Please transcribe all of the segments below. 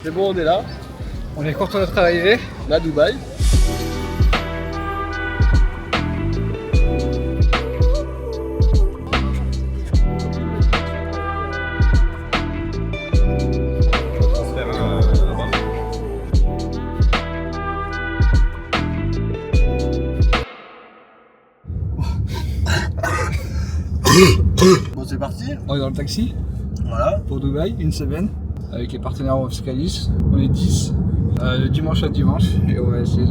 C'est bon, on est là, On est content d'être arrivé. on est à Dubaï. Bon, c'est parti. On est dans le taxi Voilà. pour Dubaï, une semaine, avec les partenaires Offscalis. On est 10, de dimanche à dimanche, et on va essayer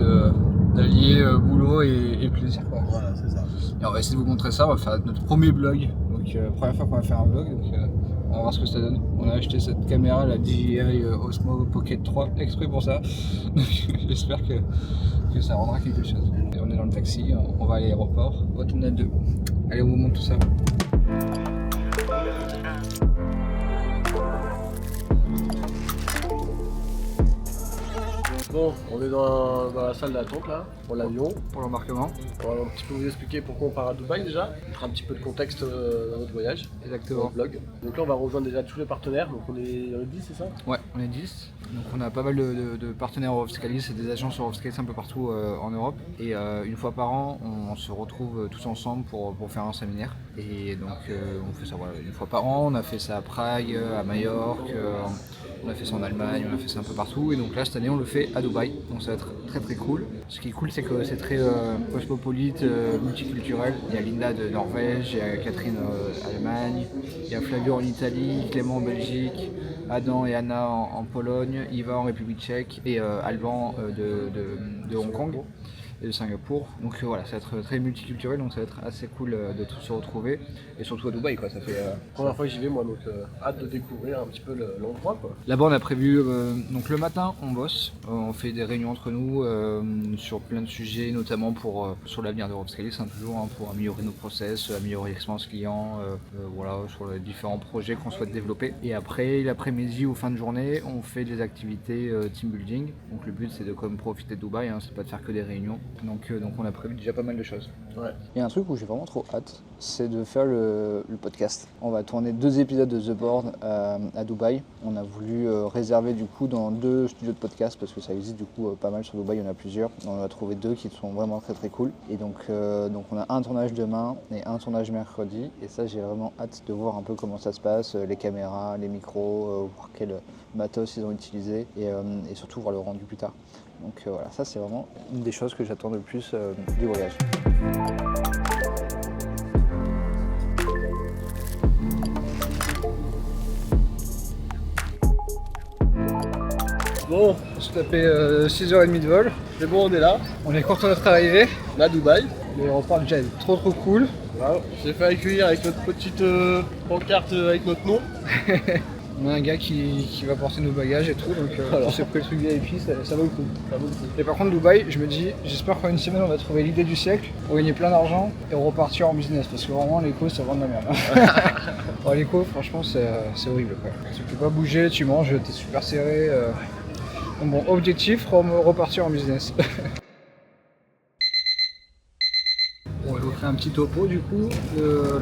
d'allier boulot et plaisir, quoi. Voilà, c'est ça. Et on va essayer de vous montrer ça, on va faire notre premier vlog. Donc première fois qu'on va faire un vlog, donc on va voir ce que ça donne. On a acheté cette caméra, la DJI Osmo Pocket 3, exprès pour ça. Donc j'espère que ça rendra quelque chose. Et on est dans le taxi, on va à l'aéroport, au tunnel 2. Allez, on vous montre tout ça. Bon, on est dans la salle d'attente là, pour l'avion. Pour l'embarquement. On va un petit peu vous expliquer pourquoi on part à Dubaï déjà. On fera un petit peu de contexte dans notre voyage, dans Exactement. le vlog. Donc là, on va rejoindre déjà tous les partenaires. Donc on est 10, c'est ça? Ouais, on est 10. Donc on a pas mal de partenaires Offscalis et des agences Offscalis un peu partout en Europe. Et une fois par an, on se retrouve tous ensemble pour faire un séminaire. Et donc on fait ça voilà, une fois par an. On a fait ça à Prague, à Majorque, on a fait ça en Allemagne, on a fait ça un peu partout. Et donc là, cette année, on le fait à Dubaï. Donc ça va être très très cool. Ce qui est cool, c'est que c'est très cosmopolite, multiculturel. Il y a Linda de Norvège, il y a Catherine Allemagne, il y a Flavio en Italie, Clément en Belgique, Adam et Anna en Pologne, Iva en République tchèque et Alban de Hong Kong et de Singapour. Donc voilà, ça va être très multiculturel, donc ça va être assez cool de tous se retrouver. Et surtout à Dubaï, quoi. Ça fait Première fois que j'y vais moi, donc hâte de découvrir un petit peu l'endroit, quoi. Là-bas, on a prévu, donc le matin, on bosse, on fait des réunions entre nous sur plein de sujets, notamment sur l'avenir de Offscalis, toujours pour améliorer nos process, améliorer l'expérience client, voilà, sur les différents projets qu'on souhaite développer. Et après, l'après-midi ou fin de journée, on fait des activités team building. Donc le but, c'est de comme profiter de Dubaï, c'est pas de faire que des réunions. Donc on a prévu déjà pas mal de choses. Ouais. Il y a un truc où j'ai vraiment trop hâte, c'est de faire le podcast. On va tourner 2 épisodes de The Board à Dubaï. On a voulu réserver du coup dans 2 studios de podcast parce que ça existe du coup pas mal sur Dubaï, il y en a plusieurs. On a trouvé 2 qui sont vraiment très très cool. Et donc on a un tournage demain et un tournage mercredi. Et ça, j'ai vraiment hâte de voir un peu comment ça se passe, les caméras, les micros, voir quel matos ils ont utilisé et surtout voir le rendu plus tard. Donc voilà, ça c'est vraiment une des choses que j'attends le plus du voyage. Bon, On se tapait 6h30 de vol. c'est bon, on est là, On est content d'être arrivé. on est à Dubaï. L'aéroport déjà est trop cool. Voilà. On s'est fait accueillir avec notre petite pancarte avec notre nom. On a un gars qui va porter nos bagages et tout, donc on s'est pris le truc VIP, ça vaut le coup. Et par contre Dubaï, je me dis, j'espère qu'en une semaine on va trouver l'idée du siècle, pour gagner plein d'argent et repartir en business, parce que vraiment l'éco c'est vraiment de la merde. Bon, l'éco franchement c'est horrible quoi. Tu peux pas bouger, tu manges, t'es super serré. Donc bon, objectif, repartir en business. Bon, je vous ferai un petit topo du coup.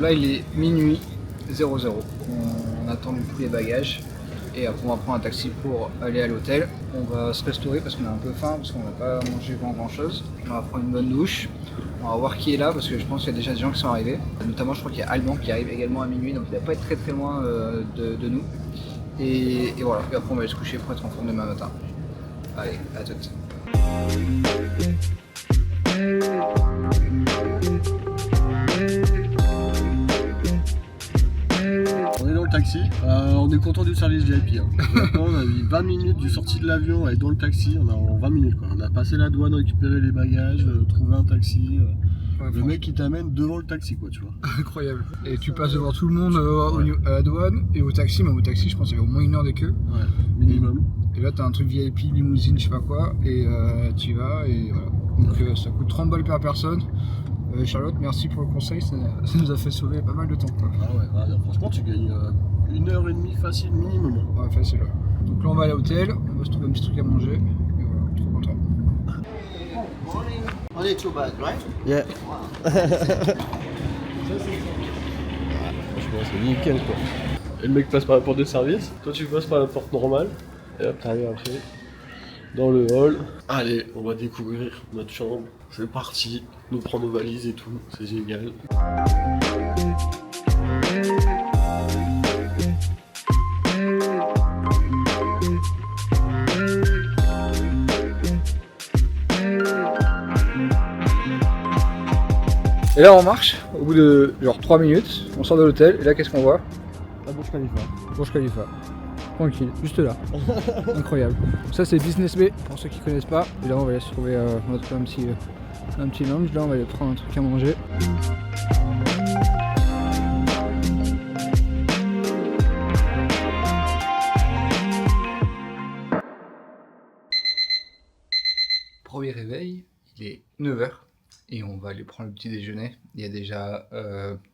Là il est minuit 00. On attend du coup les bagages et après on va prendre un taxi pour aller à l'hôtel. On va se restaurer parce qu'on a un peu faim, parce qu'on n'a pas mangé grand chose. On va prendre une bonne douche. On va voir qui est là parce que je pense qu'il y a déjà des gens qui sont arrivés. Notamment je crois qu'il y a Alban qui arrive également à minuit, donc il ne va pas être très très loin de nous. Et voilà, et après on va aller se coucher pour être en forme demain matin. Allez, à toutes. On est dans le taxi, on est content du service VIP. Maintenant, on a mis 20 minutes du sortie de l'avion et dans le taxi, on a en 20 minutes quoi. On a passé la douane, récupéré les bagages, trouvé un taxi. Ouais, le mec qui t'amène devant le taxi quoi, tu vois. Incroyable. Et tu passes devant tout le monde à la douane et au taxi, même au taxi je pense qu'il y avait au moins 1 heure des queues. Ouais, minimum. Et là t'as un truc VIP, limousine, je sais pas quoi, et tu y vas et voilà. Donc ça coûte 30 balles par personne. Charlotte, merci pour le conseil, ça nous a fait sauver pas mal de temps quoi. Ah ouais, franchement tu gagnes 1h30 facile minimum. Ouais, facile. Donc là on va à l'hôtel, on va se trouver un petit truc à manger, et voilà, trop content. Only 2 bags, right? Yeah. Franchement c'est nickel quoi. Et le mec passe par la porte de service, toi tu passes par la porte normale. Et hop, t'arrives après dans le hall. Allez, on va découvrir notre chambre. C'est parti, nous prend nos valises et tout, c'est génial. Et là on marche, au bout de genre 3 minutes, on sort de l'hôtel et là qu'est-ce qu'on voit? La Burj Khalifa. Burj Khalifa. Tranquille, juste là. Incroyable. Ça c'est Business Bay pour ceux qui connaissent pas. Et là on va aller se trouver on va trouver un petit lounge, là on va aller prendre un truc à manger. Premier réveil, il est 9h. Et on va aller prendre le petit déjeuner. Il y a déjà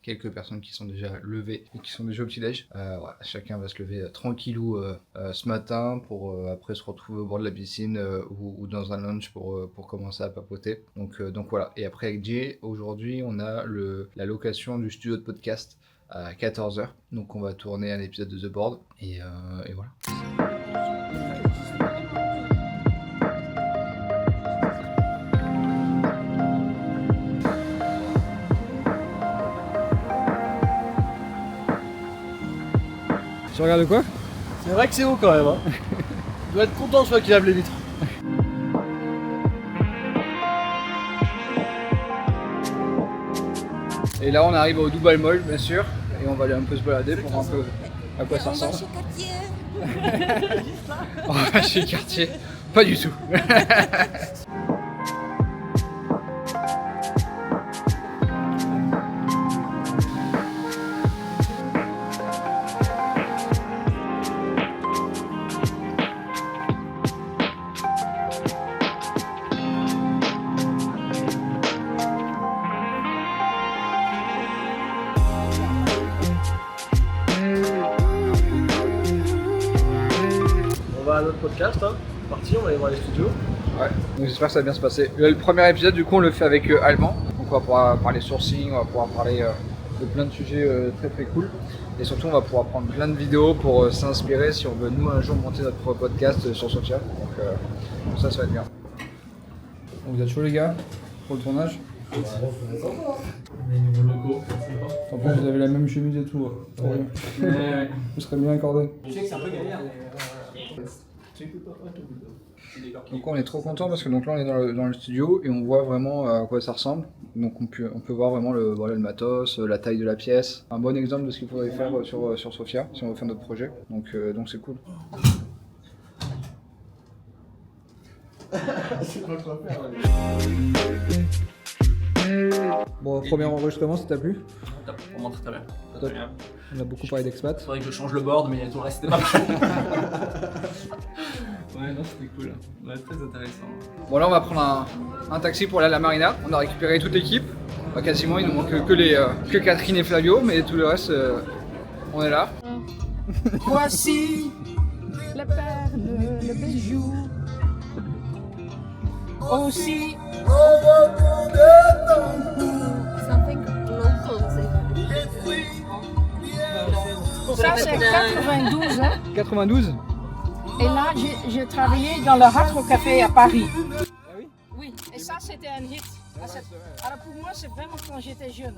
quelques personnes qui sont déjà levées et qui sont déjà au petit déj. Voilà, chacun va se lever tranquillou ce matin pour après se retrouver au bord de la piscine ou dans un lounge pour commencer à papoter. Donc voilà. Et après avec Jay, aujourd'hui on a la location du studio de podcast à 14h. Donc on va tourner un épisode de The Board et voilà. Tu regardes quoi? C'est vrai que c'est haut quand même, hein. Tu dois être content celui qui lave les vitres. Et là on arrive au Dubai Mall bien sûr, et on va aller un peu se balader pour voir un peu à quoi ça ressemble. On va chez Cartier. Pas du tout. On va à notre podcast, hein. C'est parti, on va aller voir les studios. Ouais, donc j'espère que ça va bien se passer. Le premier épisode du coup on le fait avec Allemand, donc on va pouvoir parler sourcing, on va pouvoir parler de plein de sujets très très cool. Et surtout on va pouvoir prendre plein de vidéos pour s'inspirer si on veut nous un jour monter notre propre podcast sur Sophia. Donc ça va être bien. Donc vous êtes chaud les gars pour le tournage? En plus vous avez la même chemise et tout. Vous serez bien accordés. Je sais que c'est un peu galère. Donc on est trop content parce que donc là on est dans le studio et on voit vraiment à quoi ça ressemble. Donc on peut voir vraiment le matos, la taille de la pièce. Un bon exemple de ce qu'il faudrait faire sur Sophia si on veut faire notre projet. Donc c'est cool. Bon, premier enregistrement, ça t'a plu? Top, vraiment très bien. Top. On a beaucoup parlé d'expat. Faudrait que je change le board, mais tout le reste c'était pas mal. Ouais, non, c'était cool. Ouais, très intéressant. Bon, là, on va prendre un taxi pour aller à la marina. On a récupéré toute l'équipe. Bah, quasiment, il nous manque que Catherine et Flavio, mais tout le reste, on est là. Voici les perles, le bijou. Aussi. Something local, Ça, c'est 92, hein. 92. Et là, j'ai travaillé dans le Hard Rock Café à Paris. Ah oui? Oui, et ça, c'était un hit. Alors pour moi, c'est vraiment quand j'étais jeune.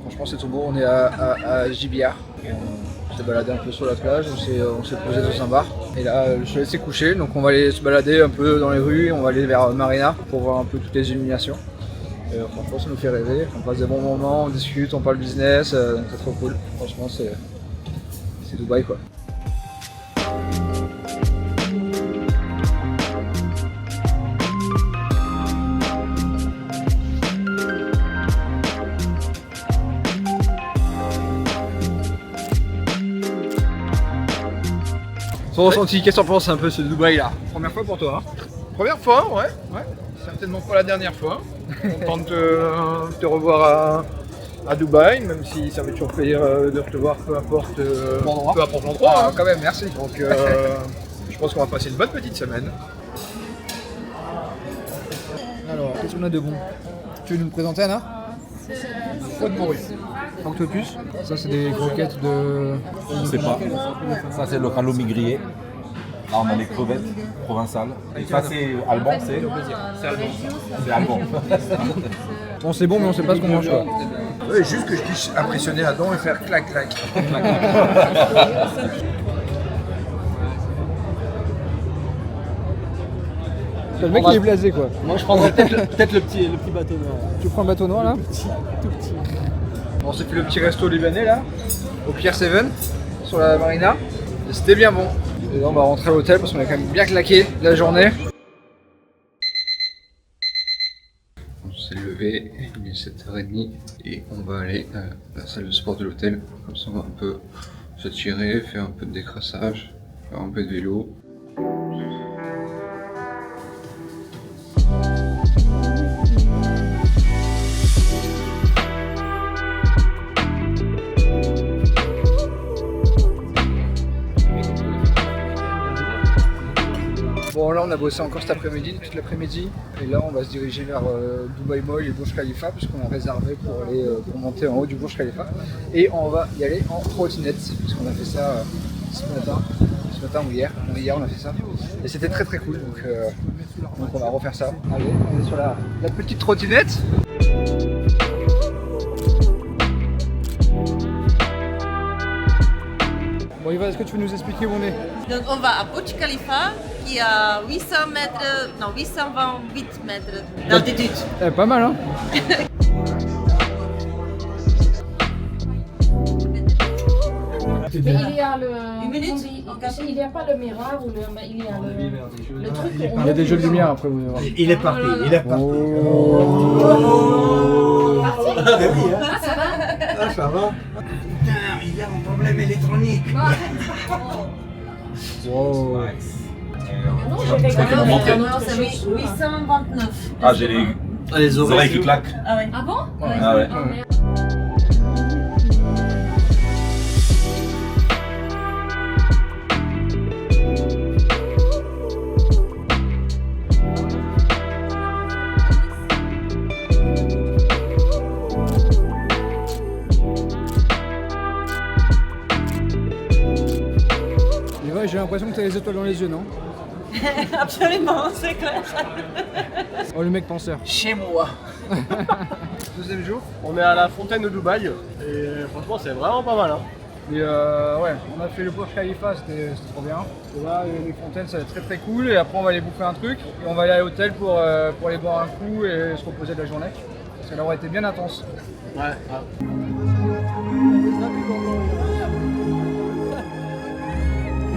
Franchement, c'est tout beau. On est à Gibiar. On s'est baladé un peu sur la plage, on s'est posé dans un bar. Et là, le soleil s'est couché, donc on va aller se balader un peu dans les rues. On va aller vers Marina pour voir un peu toutes les illuminations. Et, franchement, ça nous fait rêver. On passe des bons moments, on discute, on parle business. Donc c'est trop cool. Franchement, c'est Dubaï quoi. Ton ressenti, qu'est-ce que t'en penses un peu ce Dubaï là? Première fois pour toi hein? Première fois, ouais. Certainement pas la dernière fois. Content de te revoir à Dubaï, même si ça fait toujours plaisir de te voir, peu importe l'endroit. Ah, quand même, merci. Donc je pense qu'on va passer une bonne petite semaine. Alors, qu'est-ce qu'on a de bon? Tu veux nous le présenter Anna? Pas de morue. Octopus. Ça c'est des croquettes de... Je sais pas. Ça c'est le halloumi grillé. Ah, on a les crevettes provençales. Et ça, c'est Alban, c'est Alban. Bon, c'est bon, mais on sait pas ce qu'on mange quoi. Ouais, juste que je puisse impressionner Adam et faire clac clac. Le mec il est blasé quoi. Moi je prendrais peut-être le petit bateau noir. Tu prends un bateau noir là? Tout petit. On s'est fait le petit resto libanais là, au Pier 7, sur la marina. Et c'était bien bon. Et là on va rentrer à l'hôtel parce qu'on a quand même bien claqué la journée. On s'est levé, il est 7h30 et on va aller à la salle de sport de l'hôtel. Comme ça on va un peu se tirer, faire un peu de décrassage, faire un peu de vélo. Bon là on a bossé encore cet après-midi, toute l'après-midi, et là on va se diriger vers Dubai Mall et Burj Khalifa puisqu'on a réservé pour aller pour monter en haut du Burj Khalifa, et on va y aller en trottinette puisqu'on a fait ça ce matin ou hier on a fait ça et c'était très très cool, donc on va refaire ça. Allez, on est sur la petite trottinette. Bon Yvan, est-ce que tu veux nous expliquer où on est? Donc on va à Burj Khalifa qui a 828 mètres d'altitude. Pas mal hein. Mais il y a le. Une minute. Il n'y a pas le miroir ou le. Il y a le truc. Il y a des jeux de lumière après vous allez voir. Il est parti, il est parti. Parti. Oui, hein. Ah, ça va. Ah, ça va. Putain, il y a un problème électronique. Wow. Non, j'ai regardé. Non, c'est 829. Ah, j'ai les oreilles qui claquent. Ah ouais. Ah bon? Ah ouais. Oh, merde. Yvan, j'ai l'impression que tu as les étoiles dans les yeux, non? Absolument, c'est clair. Oh le mec penseur. Chez moi. Deuxième jour. On est à la fontaine de Dubaï et franchement c'est vraiment pas mal. Hein. Et ouais, on a fait le Burj Khalifa, c'était trop bien. Et là, les fontaines, ça va être très très cool. Et après, on va aller bouffer un truc. Et on va aller à l'hôtel pour aller boire un coup et se reposer de la journée. Parce qu'elle aurait été bien intense. Ouais. Il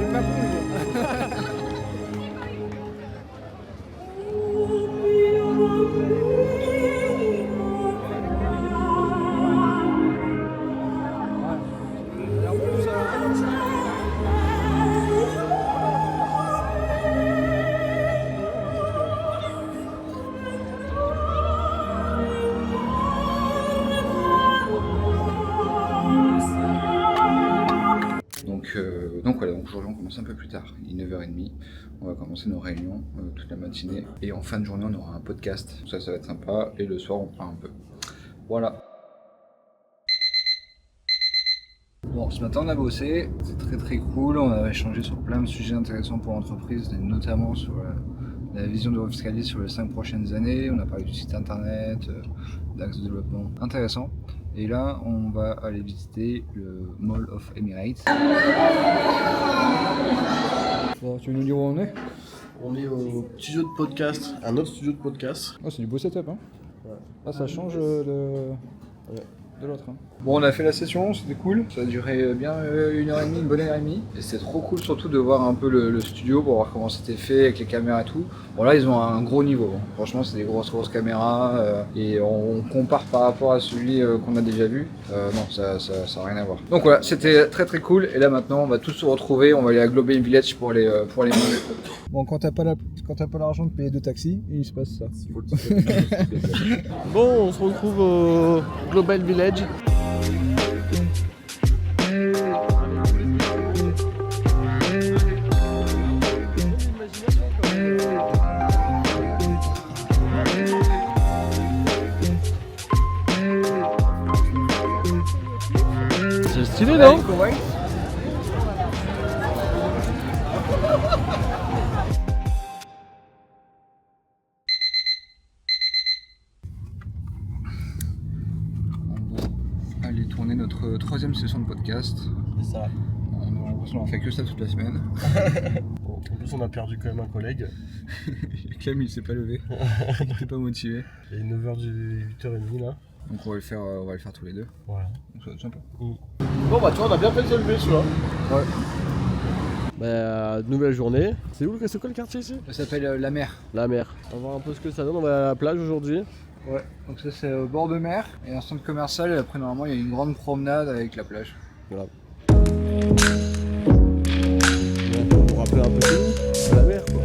est pas bon, Donc voilà, donc aujourd'hui on commence un peu plus tard, il est 9h30, on va commencer nos réunions toute la matinée et en fin de journée on aura un podcast, ça va être sympa, et le soir on prend un peu. Voilà. Bon, ce matin on a bossé, c'était très cool, on a échangé sur plein de sujets intéressants pour l'entreprise, notamment sur la vision de Eurofiscalis sur les 5 prochaines années, on a parlé du site internet, d'axes de développement intéressants. Et là, on va aller visiter le Mall of Emirates. Bon, tu veux nous dire où on est? On est au studio de podcast, un autre studio de podcast. Oh, c'est du beau setup hein. Ouais. Ah, ça change de l'autre. Hein. Bon, on a fait la session, c'était cool. Ça a duré bien 1h30, une bonne heure et demie. Et c'était trop cool surtout de voir un peu le studio pour voir comment c'était fait avec les caméras et tout. Bon là, ils ont un gros niveau. Franchement, c'est des grosses caméras. Et on compare par rapport à celui qu'on a déjà vu. Non, ça n'a rien à voir. Donc voilà, c'était très cool. Et là maintenant, on va tous se retrouver. On va aller à Global Village pour aller manger. Bon, quand t'as pas l'argent de payer 2 taxis, il se passe ça. Bon, on se retrouve au Global Village. C'est stylé non? On est notre troisième session de podcast. C'est ça. On fait que ça toute la semaine. Bon, en plus, on a perdu quand même un collègue. Clem il s'est pas levé, il était pas motivé. Il est 9h du 8h30 là. Donc on va le faire tous les deux. Voilà. Donc ça va être sympa. Bon bah tu vois, on a bien fait de se lever celui-là. Ouais. Bah, nouvelle journée. C'est où c'est quoi le quartier ici? Ça s'appelle La Mer. La Mer. On va voir un peu ce que ça donne. On va à la plage aujourd'hui. Ouais. Donc ça c'est au bord de mer, il y a un centre commercial et après normalement il y a une grande promenade avec la plage. Voilà. Pour vous rappeler un peu tout, la mer quoi.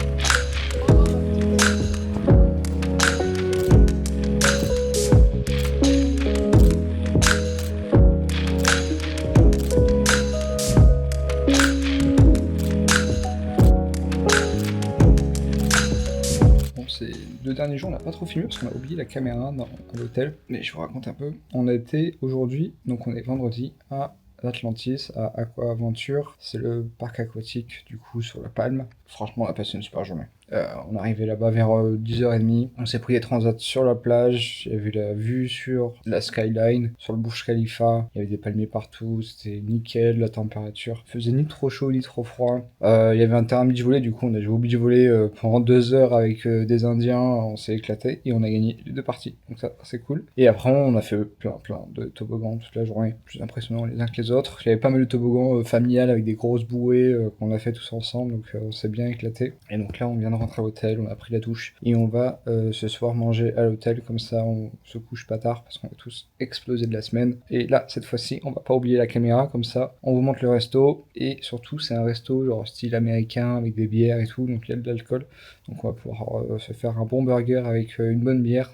Ces 2 derniers jours, on n'a pas trop filmé parce qu'on a oublié la caméra à l'hôtel. Mais je vous raconte un peu. On a été aujourd'hui, donc on est vendredi, à l'Atlantis, à Aqua Aventure. C'est le parc aquatique du coup sur la Palme. Franchement, on a passé une super journée. On est arrivé là-bas vers 10h30. On s'est pris les transats sur la plage. Il y avait la vue sur la skyline, sur le Burj Khalifa. Il y avait des palmiers partout. C'était nickel, la température. Il faisait ni trop chaud ni trop froid. Il y avait un terrain beach volley. Du coup, on a joué au beach volley pendant 2 heures avec des Indiens. On s'est éclaté et on a gagné les 2 parties. Donc ça, c'est cool. Et après, on a fait plein de toboggans toute la journée. Plus impressionnants les uns que les autres. Il y avait pas mal de toboggans familiales avec des grosses bouées qu'on a fait tous ensemble. Donc on s'est bien éclaté. Et donc là, on vient de rentrer à l'hôtel, on a pris la douche et on va ce soir manger à l'hôtel, comme ça on se couche pas tard parce qu'on est tous explosés de la semaine. Et là, cette fois-ci, on va pas oublier la caméra, comme ça on vous montre le resto et surtout c'est un resto genre style américain avec des bières et tout, donc il y a de l'alcool. Donc on va pouvoir se faire un bon burger avec une bonne bière,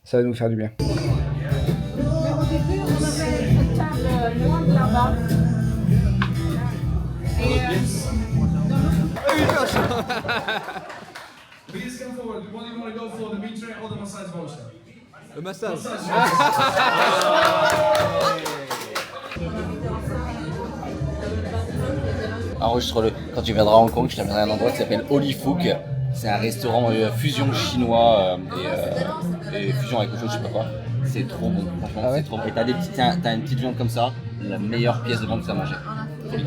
ça va nous faire du bien. Please come forward. What do you want to go for, the beach tray or the massage voucher? Le massage. Enregistre-le. Quand tu viendras à Hong Kong, je t'amènerai à un endroit qui s'appelle Holy Fook. C'est un restaurant fusion chinois et fusion avec autre chose, je sais pas quoi. C'est trop bon, franchement, Ah ouais, c'est trop bon. Et t'as une petite viande comme ça, la meilleure pièce de viande que tu as mangée. Folie.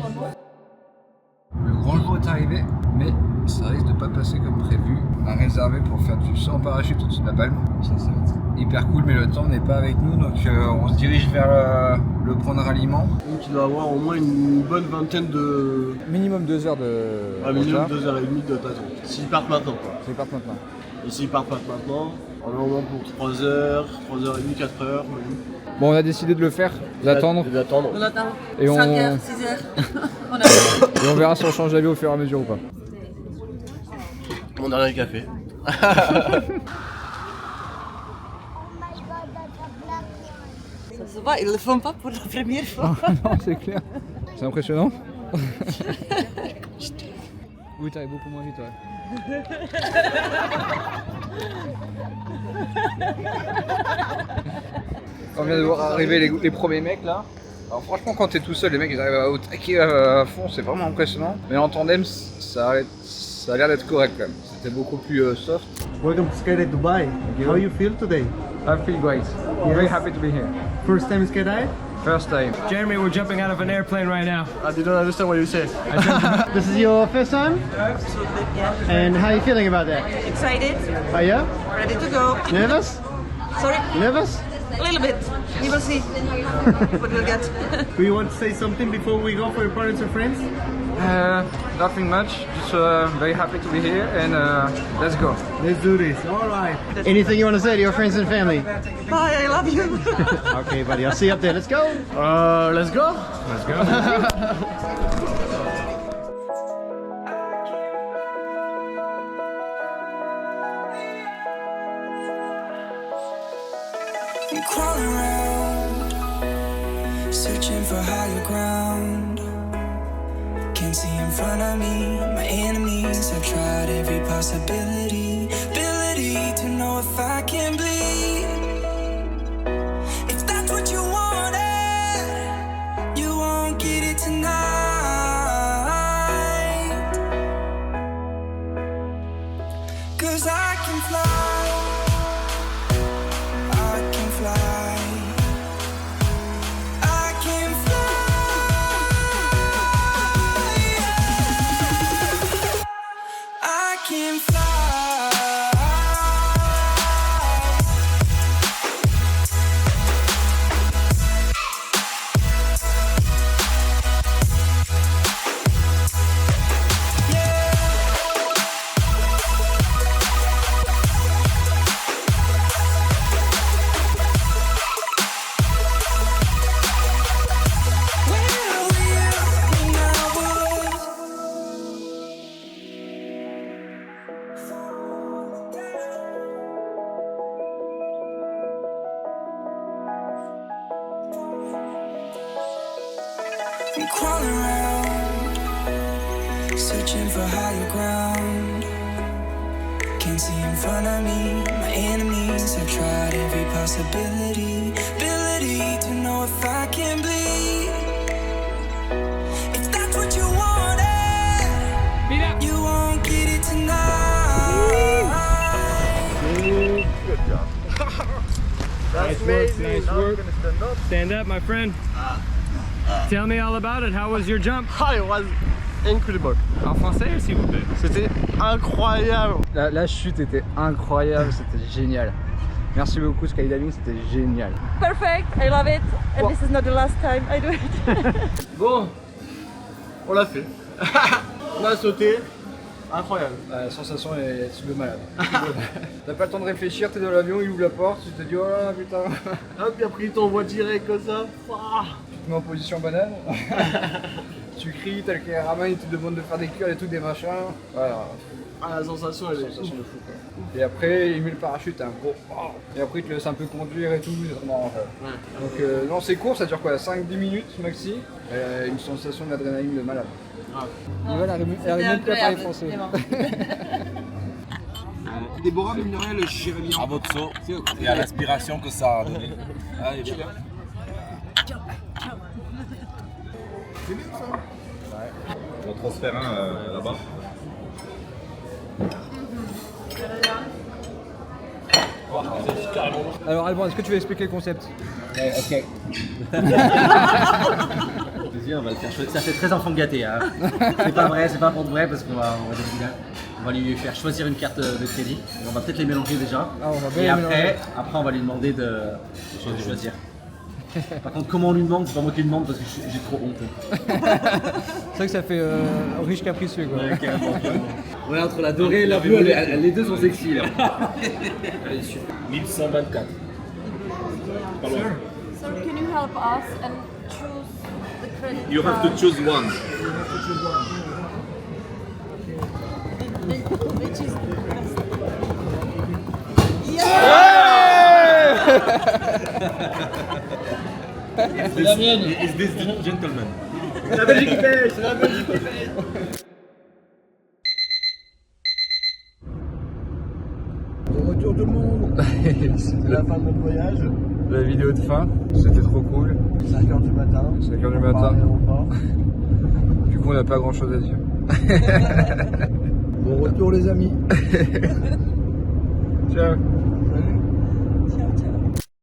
Le grand jour est arrivé, mais ça risque de pas passer comme prévu. On a réservé pour faire du saut en parachute au-dessus de la Palme. Ça va être hyper cool, mais le temps n'est pas avec nous, donc on se dirige vers le point de ralliement. Donc il doit avoir au moins une bonne vingtaine de... Minimum 2 heures de... minimum 2h30 de d'attente. S'ils partent maintenant quoi. C'est parti maintenant. Et s'ils partent pas maintenant, on a au moins pour 3h, 3h30, 4h. Bon, on a décidé de le faire, d'attendre. D'attendre. On attend Et 5h, 6h. On attend. Et on verra si on change d'avis au fur et à mesure ou pas. Mon dernier café. Ça se voit, ils le font pas pour la première fois. Non, c'est clair. C'est impressionnant. Oui, t'avais beaucoup moins vite, ouais. On vient de voir arriver les premiers mecs là. Alors franchement, quand t'es tout seul, les mecs ils arrivent au taquet à fond, c'est vraiment impressionnant. Mais en tandem, ça a l'air d'être correct quand même. C'était beaucoup plus soft. Welcome to Skydive Dubai. How you feel today? I feel great. Very happy to be here. First time skydive? First time. Jeremy, we're jumping out of an airplane right now. I didn't understand what you said. This is your first time? Absolutely, yeah. And how are you feeling about that? Excited, Oh yeah? ready to go. Nervous? Sorry, Nervous? a little bit. You will see what we'll get. Do you want to say something before we go for your parents and friends? Nothing much. Just very happy to be here and let's go. Let's do this. Alright. Anything you want to say to your friends and family? Bye, I love you. Okay, buddy. I'll see you up there. Let's go. Let's go. Let's go. I'm crawling around, searching for higher ground. Can't see in front of me, my enemies. I've tried every possibility, ability to know if I can bleed. If that's what you wanted, you won't get it tonight. 'Cause I can fly. I can fly. I'm crawling around, searching for higher ground. Can't see in front of me, my enemies. I've tried every possibility, ability to know if I can bleed. If that's what you wanted, you won't get it tonight. Good job. Nice work. Stand up, my friend. Tell me all about it. How was your jump? It was incredible. En français, s'il vous plaît. C'était incroyable. La chute était incroyable, c'était génial. Merci beaucoup Skydiving, c'était génial. Perfect, I love it. And this is not the last time I do it. Bon, on l'a fait. On a sauté. Incroyable. La sensation est de malade. T'as pas le temps de réfléchir, t'es dans l'avion, il ouvre la porte, tu te dis oh là putain. Hop, et après il t'envoie direct comme ça. Tu te mets en position banane. Tu cries, t'as le caméraman, il te demande de faire des curls et tout, des machins. Voilà. La sensation elle est Sensation de fou quoi. Et après il met le parachute, t'as un gros et après il te laisse un peu conduire et tout, c'est vraiment marrant. Ouais. Donc non c'est court, ça dure quoi, 5-10 minutes maxi. Une sensation d'adrénaline de malade. Ah. Et voilà, elle remonte pas par les Français. Déborah, mine de rien, le Jérémy. À votre saut et à l'aspiration que ça a donné. Allez, viens. C'est bien ça. Ouais. On transfère un là-bas. Alors Alban, est-ce que tu veux expliquer le concept? Ok. On va le faire choisir. Ça fait très enfant gâté. Hein. C'est pas vrai, c'est pas pour de vrai parce qu'on va lui faire choisir une carte de crédit. On va peut-être les mélanger déjà. Ah, on va bien et les mélanger. après, on va lui demander de choisir. Par contre, comment on lui demande, c'est pas moi qui lui demande parce que j'ai trop honte. C'est vrai que ça fait riche capricieux quoi. Ouais, carrément. Ouais, entre la dorée et la bleue, les deux sont sexy là. Allez, super. 1124. Sir, can you help us and choose the credit You have to choose one. Which is C'est la mienne. Is this gentleman? C'est la Belgique qui paye, c'est la Belgique qui paye. De retour tout le monde. C'est la fin de notre voyage. La vidéo de fin, c'était trop cool. 5h du matin. 5h du matin. Du coup on n'a pas grand chose à dire. Bon retour les amis. Ciao.